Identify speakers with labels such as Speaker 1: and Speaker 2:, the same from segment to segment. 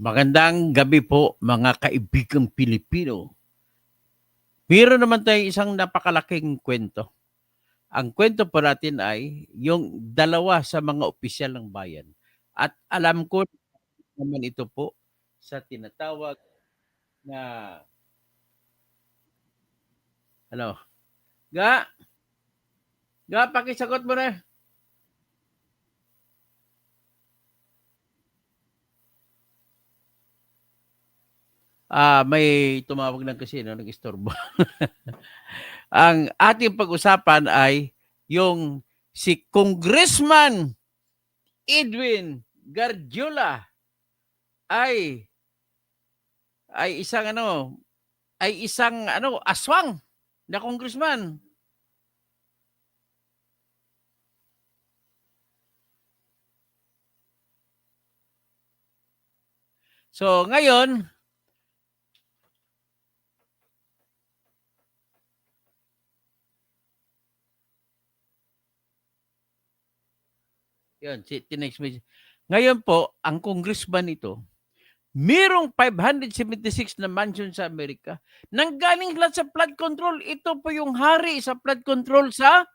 Speaker 1: Magandang gabi po mga kaibigang Pilipino. Meron naman tayong isang napakalaking kwento. Ang kwento po natin ay yung dalawa sa mga opisyal ng bayan. At alam ko naman ito po sa tinatawag na ano, ga, pakisagot mo na. May tumawag lang kasi no, nag-istorbo. Ang ating pag-usapan ay yung si Congressman Edwin Garjula ay ay isang ano, aswang na congressman. So ngayon, yun, tinext me. Ngayon po, ang congressman ito, merong 576 na mansion sa Amerika. Nanggaling lahat sa flood control. Ito po yung hari sa flood control sa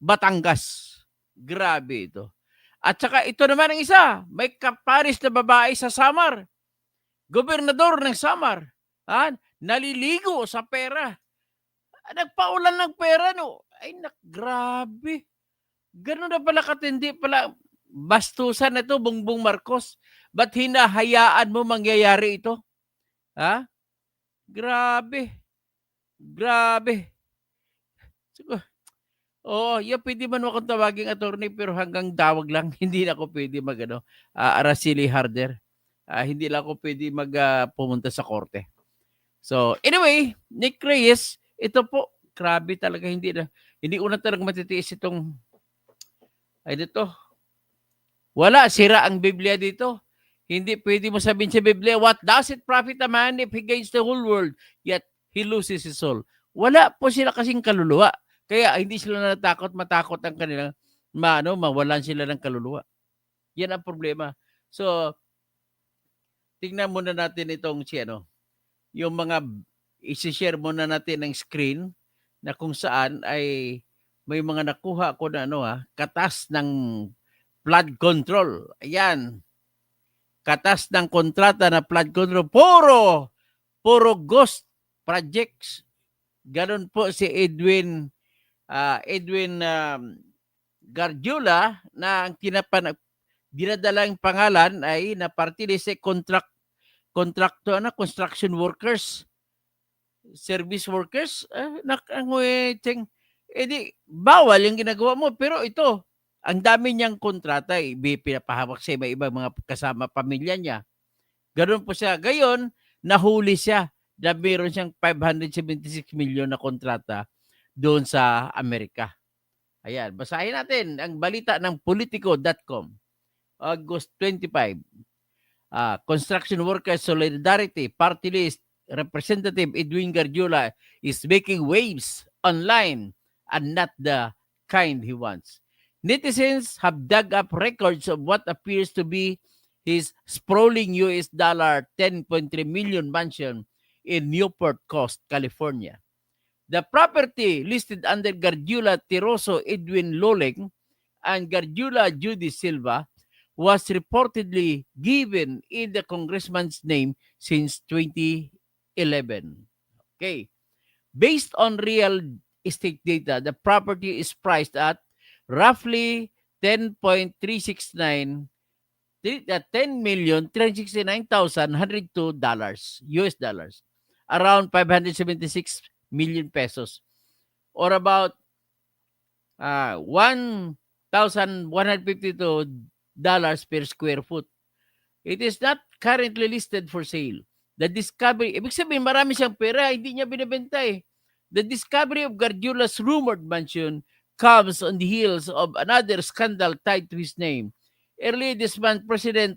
Speaker 1: Batangas. Grabe ito. At saka ito naman ang isa, may kaparis na babae sa Samar. Gobernador ng Samar. Naliligo sa pera. Nagpaulan ng pera, no? Ay, grabe. Ganun na pala katindi pala bastusan na ito, Bongbong Marcos. Ba't hinahayaan mo mangyayari ito? Ha? Grabe. Grabe. Oo, pwede man akong tawaging attorney pero hanggang tawag lang. Hindi na ako pwede Araceli Harder. Hindi lang ako pwede pumunta sa korte. So, anyway, Nick Reyes, ito po, grabe talaga, hindi ko na talaga matitiis itong, wala, sira ang Biblia dito. Hindi pwede mo sabihin sa Biblia, what does it profit a man if he gains the whole world, yet he loses his soul? Wala po sila kasing kaluluwa. Kaya hindi sila matakot ang kanilang, mawalan sila ng kaluluwa. Yan ang problema. So, tingnan muna natin itong yung mga isi-share muna natin ng screen na kung saan ay may mga nakuha ko na katas ng flood control. Ayan. Katas ng kontrata na flood control. Puro ghost projects. Ganon po si Edwin Garjula na ang dinadalang pangalan ay na party list construction workers, service workers, bawal yung ginagawa mo. Pero ito, ang dami niyang kontrata, pinapahawak sa iba-ibang mga kasama pamilya niya. Ganun po siya. Gayon, nahuli siya na meron siyang 576 million na kontrata doon sa Amerika. Ayan, basahin natin ang balita ng Politico.com. August 25. Construction Workers Solidarity Party List Representative Edwin Garjula is making waves online and not the kind he wants. Netizens have dug up records of what appears to be his sprawling US dollar 10.3 million mansion in Newport Coast, California. The property listed under Garjula Tiroso Edwin Loleng and Garjula Judy Silva was reportedly given in the congressman's name since 2011. Okay. Based on real estate data, the property is priced at roughly 10.369 $10,369,102 US dollars, around 576 million pesos, or about $1,152 per square foot. It is not currently listed for sale. The discovery, ibig sabihin marami siyang pera, hindi niya binibenta eh. The discovery of Garjula's rumored mansion comes on the heels of another scandal tied to his name. Early this month, President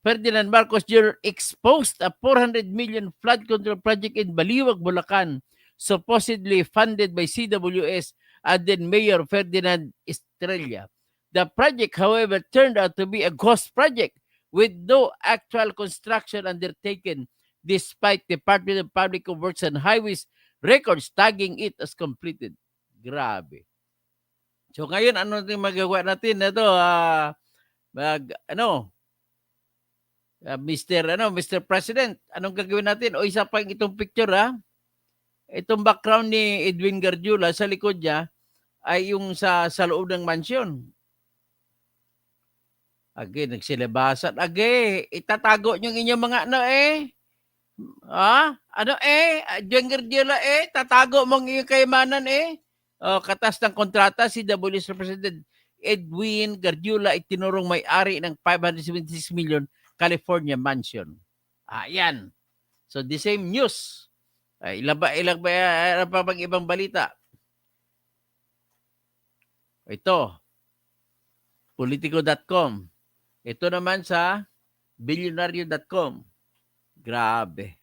Speaker 1: Ferdinand Marcos Jr. exposed a 400 million flood control project in Baliwag, Bulacan, supposedly funded by CWS and then Mayor Ferdinand Estrella. The project, however, turned out to be a ghost project with no actual construction undertaken despite Department of Public Works and Highways records tagging it as completed. Grabe. So ngayon ano yung magagawa natin? Ito Mr. President, anong gagawin natin? O isa pa itong picture Itong background ni Edwin Garjula sa likod niya ay yung sa loob ng mansyon. Again, nagsilabasan. Itatago niyo inyong mga Edwin Garjula tatago mong iyong kayamanan katas ng kontrata si WS President Edwin Garjula ay tinurong may-ari ng 576 million California mansion. Yan. So the same news. Ilang pa bang ibang balita? Ito, Politico.com. Ito naman sa Billionario.com. Grabe.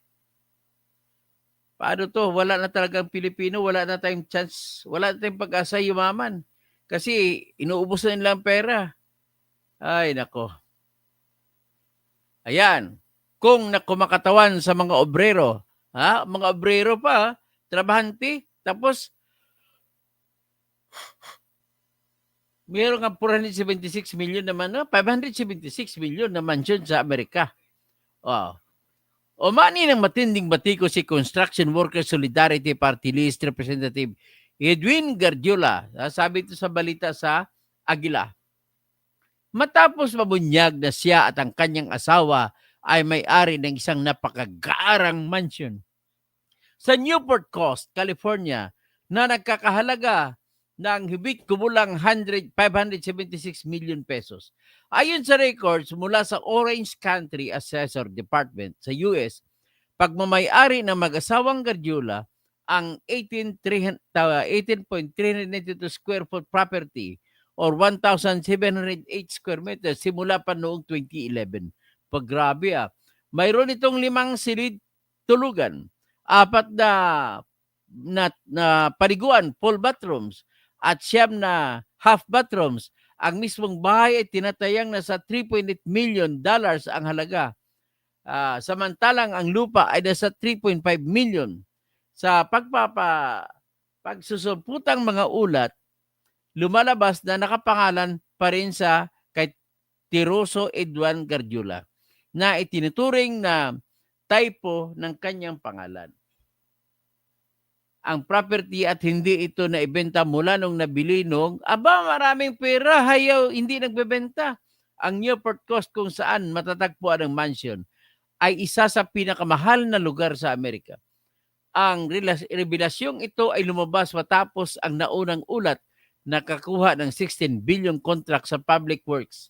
Speaker 1: Paano to? Wala na talagang Pilipino, wala na tayong chance, wala na tayong pag-asa yumaman. Kasi inuubos na nilang pera. Ay, nako. Ayan. Kung nakumakatawan sa mga obrero, mga obrero pa, trabahante, tapos mayroon nga 476 million naman, 576 million na mansion sa Amerika. O mani ng matinding batiko si Construction Workers Solidarity Party List Representative Edwin Garjula. Sabi ito sa balita sa Agila. Matapos mabunyag na siya at ang kanyang asawa ay may-ari ng isang napakagarang mansion sa Newport Coast, California na nagkakahalaga ng higit kumulang 576 million pesos. Ayon sa records mula sa Orange County Assessor Department sa US, pagmamay-ari ng mag-asawang Garjula ang 18.392 square foot property or 1,708 square meters simula pa noong 2011. Paggrabe Mayroon itong 5 silid tulugan, 4 na paliguan, full bathrooms, at 9 na half bathrooms. Ang mismong bahay ay tinatayang nasa $3.8 million ang halaga. Samantalang ang lupa ay nasa 3.5 million. Sa pagsusuputang mga ulat, lumalabas na nakapangalan pa rin sa kay Tiroso Edwin Garjula na itinuturing na typo ng kanyang pangalan. Ang property at hindi ito naibenta mula nung nabili maraming pera, hindi nagbebenta. Ang Newport Coast kung saan matatagpuan ang mansion ay isa sa pinakamahal na lugar sa Amerika. Ang revelasyong ito ay lumabas matapos ang naunang ulat na kakuha ng 16 billion contract sa public works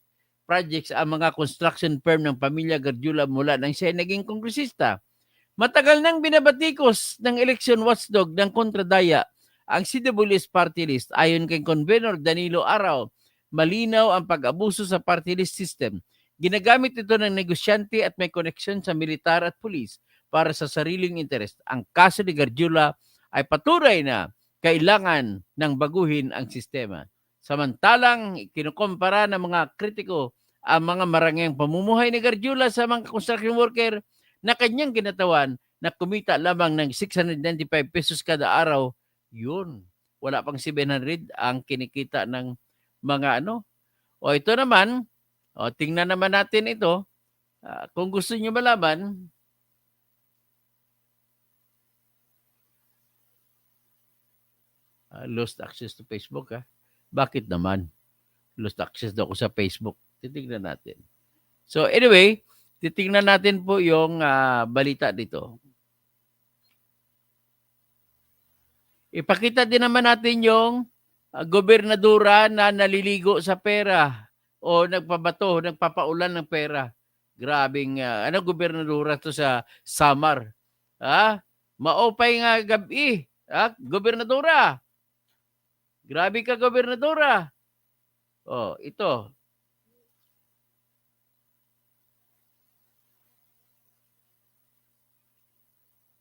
Speaker 1: projects ang mga construction firm ng pamilya Garjula mula nang siya naging kongresista. Matagal nang binabatikos ng election watchdog ng kontradaya ang CWS party list. Ayon kay Convenor Danilo Araw, malinaw ang pag-abuso sa party list system. Ginagamit ito ng negosyante at may koneksyon sa militar at pulis para sa sariling interest. Ang kaso ni Garjula ay patuloy na kailangan ng baguhin ang sistema. Samantalang kinukumpara ng mga kritiko ang mga marangyang pamumuhay ni Garjula sa mga construction worker na kanyang ginatawan na kumita lamang ng 695 pesos kada araw. Yun, wala pang 700 ang kinikita ng mga ito naman, tingnan naman natin ito. Kung gusto niyo malaman, lost access to Facebook Bakit naman? Lost access daw ako sa Facebook. Titingnan natin. So anyway, titingnan natin po yung balita dito. Ipakita din naman natin yung gobernadora na naliligo sa pera o nagpapaulan ng pera. Grabing, gobernadora to sa Samar. Maopay nga gabi. Gobernadora. Grabe ka, gobernadora. Ito.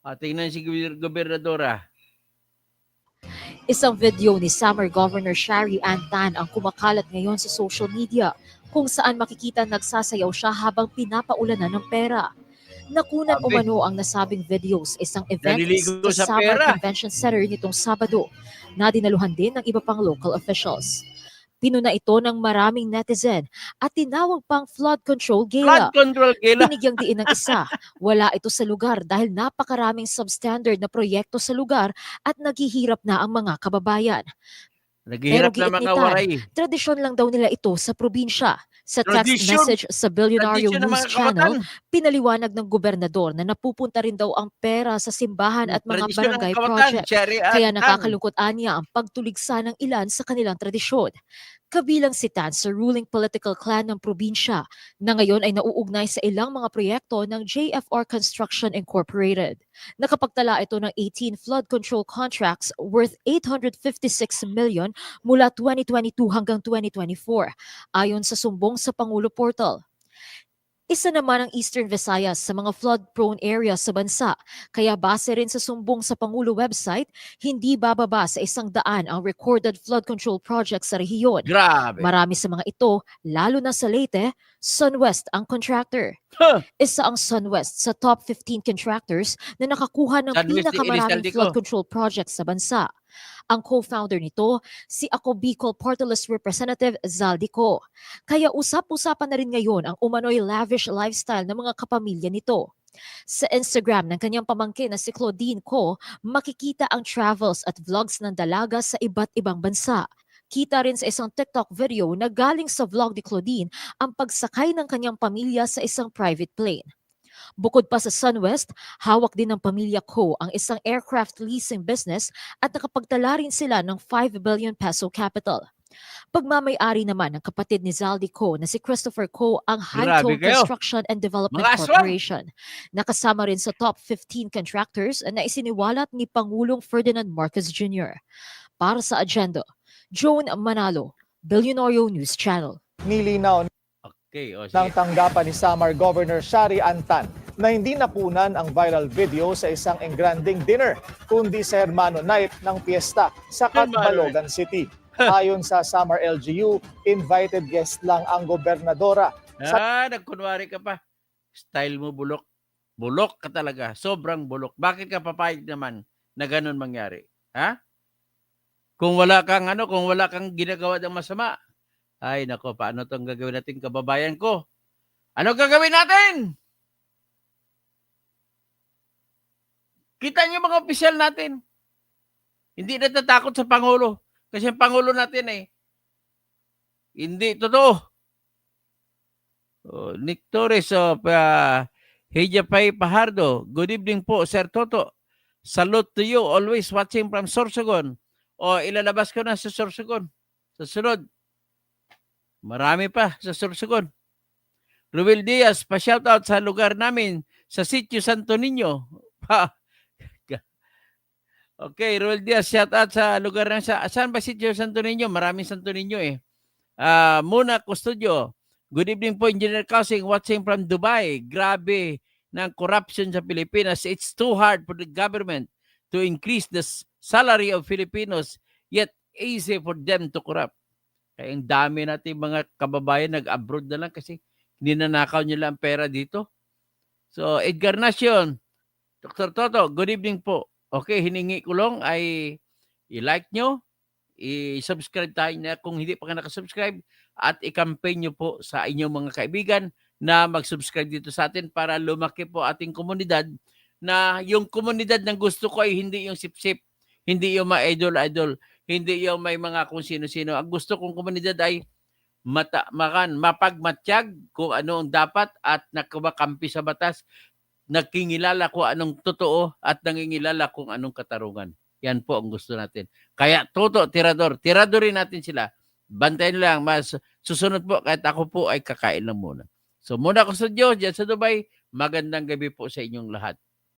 Speaker 1: Tingnan si gobernadora.
Speaker 2: Isang video ni Samar Governor Shari Ann Tan ang kumakalat ngayon sa social media kung saan makikita nagsasayaw siya habang pinapaulanan ng pera. Nakunan
Speaker 1: Grabe.
Speaker 2: umano ang nasabing video sa isang event
Speaker 1: Naliligo
Speaker 2: sa
Speaker 1: sa
Speaker 2: Samar
Speaker 1: pera.
Speaker 2: Convention Center nitong Sabado na dinaluhan din ng iba pang local officials. Pinuna ito ng maraming netizen at tinawag pang flood control
Speaker 1: Flood
Speaker 2: gala.
Speaker 1: control gala.
Speaker 2: Binigyang diin ng isa, wala ito sa lugar dahil napakaraming substandard na proyekto sa lugar at naghihirap na ang mga kababayan.
Speaker 1: Naghihirap
Speaker 2: Pero
Speaker 1: na
Speaker 2: giit ni
Speaker 1: mga
Speaker 2: Tan,
Speaker 1: waray.
Speaker 2: tradisyon lang daw nila ito sa probinsya. Sa text
Speaker 1: Tradisyon.
Speaker 2: message sa Bilyonaryo
Speaker 1: Tradisyon ng
Speaker 2: News
Speaker 1: mga
Speaker 2: Channel,
Speaker 1: kawatan.
Speaker 2: pinaliwanag ng gobernador na napupunta rin daw ang pera sa simbahan at mga
Speaker 1: Tradisyon ng
Speaker 2: barangay
Speaker 1: kawatan.
Speaker 2: project.
Speaker 1: Shariah
Speaker 2: Kaya
Speaker 1: Tan.
Speaker 2: nakakalungkot anya ang pagtuligsa ng ilan sa kanilang tradisyon. Kabilang si Tan sa ruling political clan ng probinsya na ngayon ay nauugnay sa ilang mga proyekto ng JFR Construction Incorporated. Nakapagtala ito ng 18 flood control contracts worth 856 million mula 2022 hanggang 2024, ayon sa sumbong sa Pangulo Portal. Isa naman ang Eastern Visayas sa mga flood-prone areas sa bansa, kaya base rin sa sumbong sa Pangulo website, hindi bababa sa 100 ang recorded flood control projects sa rehiyon.
Speaker 1: Grabe.
Speaker 2: Marami sa mga ito, lalo na sa Leyte, Sunwest ang contractor.
Speaker 1: Huh.
Speaker 2: Isa ang Sunwest sa top 15 contractors na nakakuha ng
Speaker 1: Sunwest ni
Speaker 2: pinakamaraming
Speaker 1: Elizalde
Speaker 2: flood
Speaker 1: ko.
Speaker 2: control projects sa bansa. Ang co-founder nito, si Ako Bicol Party List Representative Zaldico. Kaya usap-usapan na rin ngayon ang umano'y lavish lifestyle ng mga kapamilya nito. Sa Instagram ng kanyang pamangkin na si Claudine Ko, makikita ang travels at vlogs ng dalaga sa iba't ibang bansa. Kita rin sa isang TikTok video na galing sa vlog ni Claudine ang pagsakay ng kanyang pamilya sa isang private plane. Bukod pa sa Sunwest, hawak din ng pamilya Ko ang isang aircraft leasing business at nakapagtala rin sila ng 5 billion peso capital. Pagmamay-ari naman ng kapatid ni Zaldi Ko na si Christopher Ko ang High
Speaker 1: Grabe
Speaker 2: Tone
Speaker 1: kayo.
Speaker 2: Construction and Development
Speaker 1: Mga aswang.
Speaker 2: Corporation. Nakasama rin sa top 15 contractors na isiniwalat ni Pangulong Ferdinand Marcos Jr. Para sa Agenda, Joan Manalo, Bilyonaryo News Channel.
Speaker 3: Nilinaw
Speaker 1: Okay, o
Speaker 3: ng
Speaker 1: sige.
Speaker 3: tanggapan ni Samar Governor Shari Antan na hindi napunan ang viral video sa isang engranding dinner, kundi sa Hermano Night ng piyesta sa Catbalogan City. Ayon sa Samar LGU, invited guest lang ang gobernadora.
Speaker 1: Nagkunwari ka pa. Style mo bulok. Bulok ka talaga. Sobrang bulok. Bakit ka papayag naman na ganun mangyari? Ha? Kung wala kang ginagawa ng masama, ay nako, paano tong gagawin natin, kababayan ko? Ano gagawin natin? Kita niyo mga opisyal natin. Hindi natatakot sa Pangulo. Kasi ang Pangulo natin hindi totoo. Nick Torres of Hijapay Pajardo. Good evening po, Sir Toto. Salute to you. Always watching from Sorsogon. Ilalabas ko na sa Sorsogon. Sa sunod. Marami pa sa Sorsogon. Ruel Diaz, pa-shoutout sa lugar namin sa Sitio Santo Niño. Okay, Ruel Diaz, shoutout sa lugar na saan ba Sitio Santo Niño? Maraming Santo Niño Muna Custodio. Good evening po, Engineer Kausing, watching from Dubai. Grabe ng corruption sa Pilipinas. It's too hard for the government to increase the salary of Filipinos, yet easy for them to corrupt. Kaya ang dami natin mga kababayan nag-abroad na lang kasi ninanakaw nila ang pera dito. So, Edgar Nacion, Dr. Toto, good evening po. Okay, hiningi ko lang ay i-like nyo, i-subscribe tayo na kung hindi pa ka nakasubscribe at i-campaign nyo po sa inyong mga kaibigan na mag-subscribe dito sa atin para lumaki po ating komunidad, na yung komunidad ng gusto ko ay hindi yung sip-sip, hindi yung ma-idol-idol, hindi yung may mga kung sino-sino. Ang gusto kong komunidad ay mapagmatsyag kung ano ang dapat at nakakampi sa batas, nakingilala kung anong totoo at nangingilala kung anong katarungan. Yan po ang gusto natin. Kaya Toto, tiradorin natin sila. Bantayan lang, mas susunod po kahit ako po ay kakain lang muna. So muna ako sa Diyos, dyan sa Dubai, magandang gabi po sa inyong lahat.